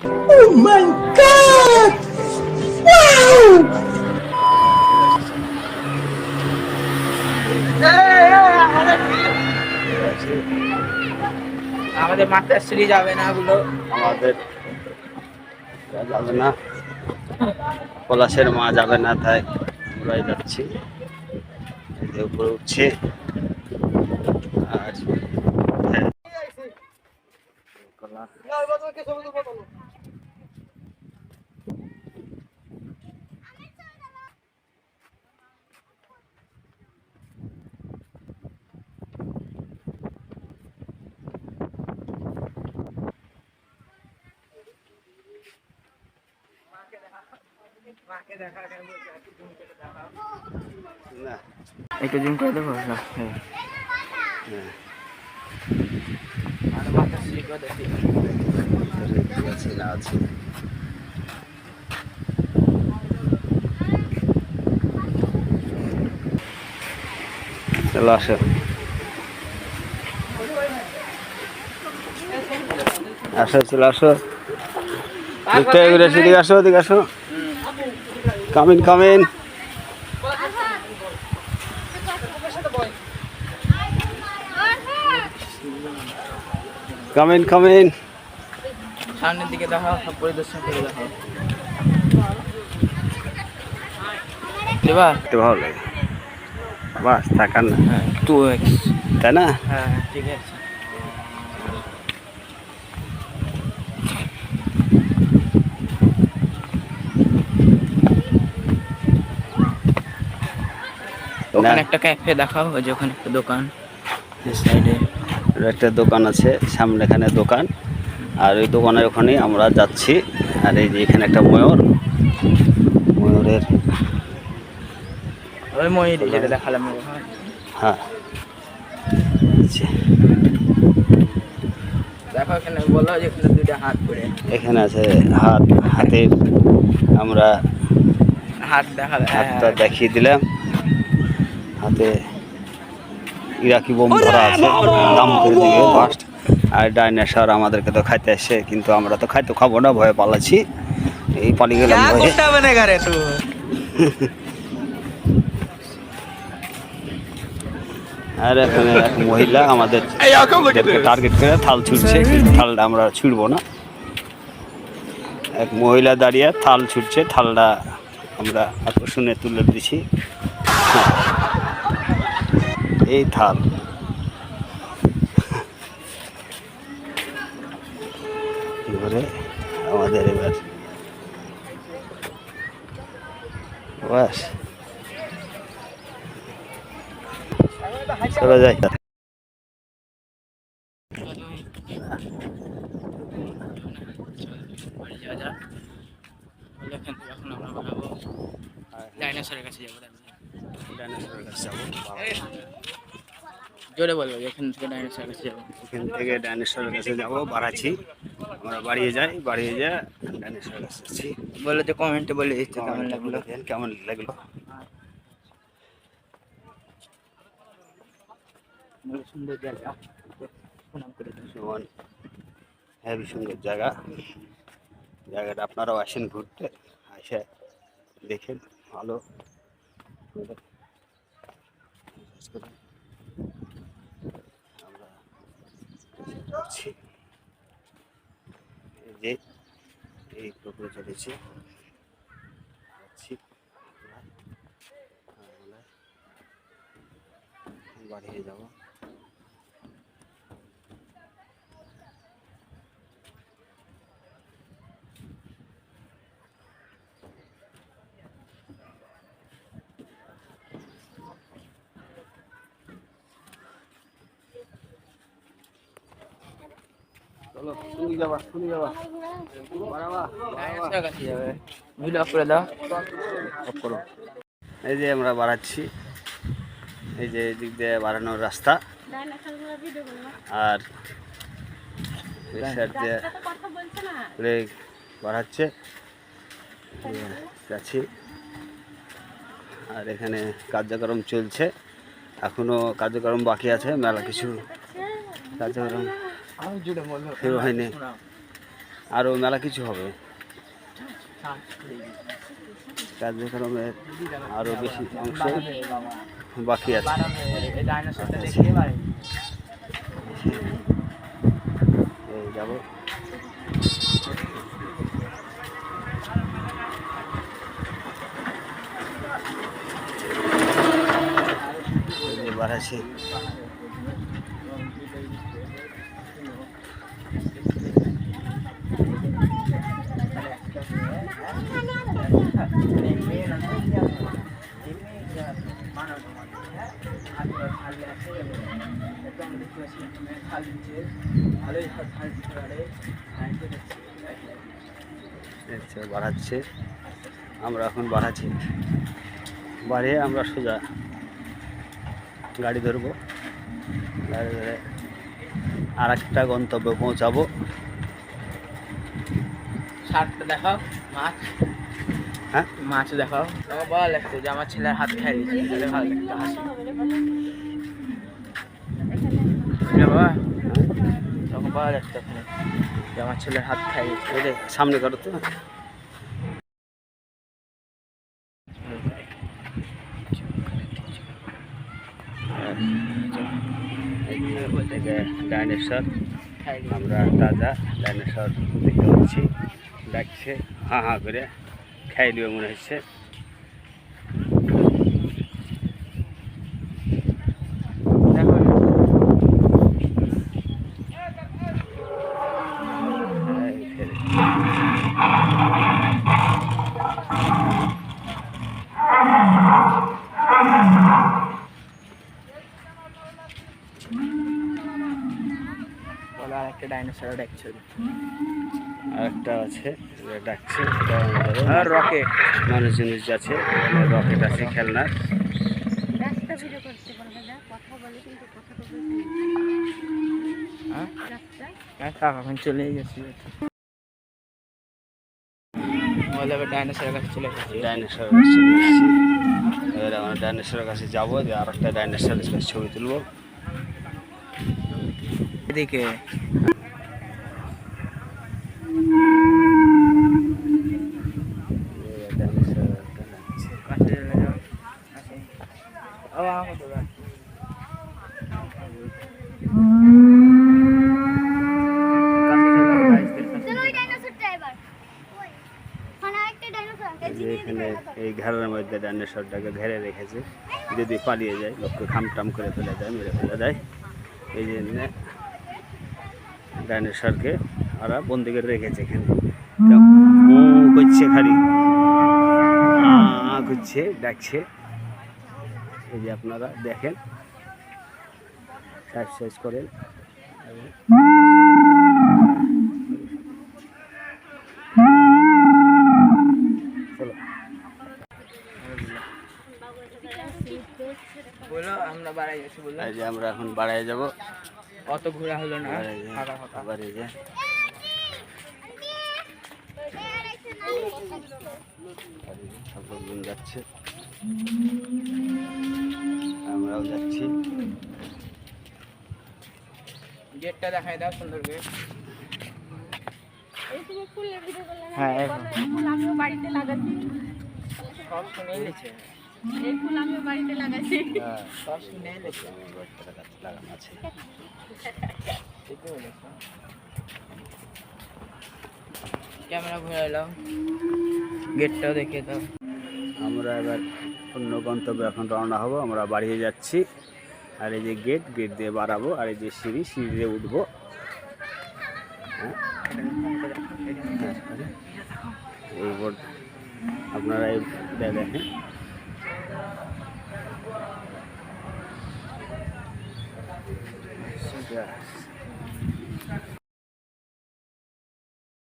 Oh my God! Wow! আমাদের মাতাশ্রী যাবে না ওগুলো, আমাদের যাবে না, পলাশের মা যাবে না, তাই আমরাই যাচ্ছি। উপরে উঠছে আর না, একটু জুম করে দেবো। হ্যাঁ, আর মাতাশ্রী করে দেখি। ঠিক আছে, না আছে। চলো আসো, আসো, চলো আসো, এদিকে আসো, এদিকে আসো, কামিন কামিন, কামিন কামিন। সামনের দিকে দেখাও, সব পরিদর্শন করে দেখাও। এবার ভালো লাগে, বাস থাকার না, হ্যাঁ 2x, তাই না? হ্যাঁ ঠিক আছে। ওখানে একটা ক্যাফে দেখাও, ওই যে ওখানে একটা দোকান সাইডে, একটা দোকান আছে সামনে, এখানে দোকান, আর ওই দোকানের ওখানেই আমরা যাচ্ছি। আর এই যে এখানে একটা ময়ূরের, ওই ময়ূর যেটা দেখালাম। হ্যাঁ দেখো এখানে বলো যে এখানে দুইটা হাত করে, এখানে আছে হাতের, আমরা হাত দেখালে হাতটা দেখিয়ে দিলাম, হাতে ইরাকি বোম ধরা আছে, দাম করে দিবে ফার্স্ট। আর ডাইনোসর আমাদেরকে তো খাইতে আসছে, কিন্তু আমরা তো খাবো না, ভয়ে পালাচ্ছি, এই পালিয়ে গেলাম ভয়ে। আর এখানে এক মহিলা আমাদের টার্গেট করে থাল ছুটছে, কিন্তু থালটা আমরা ছুটবো না। এক মহিলা দাঁড়িয়ে থাল ছুটছে, থালটা আমরা আকর্ষণে তুলে দিছি। এই থাল এবারে আমাদের, এবার বাস চলে যাই। এখন আমরা বানাবো ডাইনোসরের কাছে যাবো। ডাইনোসরের কাছে যাবো, জোরে বলবো, এখান থেকে ডাইনোসরের কাছে যাবো। এখান থেকে ডাইনোসরের কাছে যাবো, বাড়াচ্ছি, আমরা বাড়িয়ে যাই ডাইনোসরের কাছে যাচ্ছি। বলে যে কমেন্টে বলে দিচ্ছে কেমন লাগলো। কেমন লাগলো, সুন্দর জায়গা, সুমন, হেবি সুন্দর জায়গাটা আপনারাও আসেন ঘুরতে, আসে দেখেন, ভালো। আমরা যাচ্ছি, এই যে এই পুকুরে চলেছি, যাচ্ছি, বাড়িয়ে যাবো। চলো, শুনি যাবা, ডাইনোসরের কাছে যাবে। ভিডিও অফ করে দাও, অফ করো। এই যে আমরা বাড়াচ্ছি, এই যে এদিক দিয়ে বাড়ানোর রাস্তা, আর বাড়াচ্ছে, যাচ্ছি। আর এখানে কার্যক্রম চলছে, এখনো কার্যক্রম বাকি আছে, মেলা কিছু কার্যক্রম শুরু হয়নি। আরও মেলা কিছু হবে, কার্যক্রমের আরও বেশি অংশ বাকি আছে। এই যাবো এবার আছে বাড়াচ্ছে, আমরা এখন বাড়াচ্ছি, বাড়িয়ে আমরা সোজা গাড়ি ধরবো, গাড়ি ধরে আর একটা গন্তব্যে পৌঁছাবো। শার্টটা দেখাও, মাছ, হ্যাঁ মাছ দেখাও। ভালো লাগছে যে আমার ছেলের হাত খাই দিয়েছে, ভালো লাগছে হাসি। বাবা তখন ভালো লাগছে যে আমার ছেলের হাত খাই দিয়েছে। সামনে করো তো, ডাইনোসর, আমরা তাজা ডাইনোসর দেখতে পাচ্ছি, ডাকছে হাঁ হাঁ করে, খাইলিও মনে হচ্ছে। একটা ডাইনোসর ডাকছে, আরেকটা আছে ডাকছে, রকেট মানুষজন আছে, রকেট আছে খেলনার। এখন চলে গেছি, ডাইনোসরের কাছে চলে গেছি। ডাইনোসরের কাছে চলে এসেছি, এবার আমরা ডাইনোসরের কাছে যাবো, যে আর একটা ডাইনোসরের কাছে ছবি তুলবো। এদিকে এখানে এই ঘেরের মধ্যে ডাইনোসরটাকে ঘেরে রেখেছে, যদি পালিয়ে যায় লোককে খামটাম করে ফেলে দেয়, মেরে ফেলে দেয়। এই জন্য ডাইনোসরকে ওরা বন্দি করে রেখেছে এখানে। করছে খালি করছে, ডাকছে। এই যে আপনারা দেখেন, সাইজ করেন। বলো আমরা বাড়াই গেছি, বললো এই যে আমরা এখন বাড়ায় যাব, অত ঘোরা হলো না, বাড়িয়ে যায়। সকলজন যাচ্ছে, আমরাও যাচ্ছি। গেটটা দেখাই দাও সুন্দর করে। হ্যাঁ আমিও বাড়িতে লাগাচ্ছি, সব শুনে নিয়েছে, এই ফুল আমিও বাড়িতে লাগাচ্ছি। সব শুনে নিয়েছে, লাগানো আছে। ক্যামেরা ঘুরে এলাম, গেটটাও দেখে দাও। আমরা এবার অন্য গন্তব্যে এখন রওনা হব, আমরা বাড়িয়ে যাচ্ছি। আর এই যে গেট দিয়ে বাড়াবো, আর এই যে সিঁড়ি দিয়ে উঠবো। এই বোর্ড আপনারা এই দেখেন,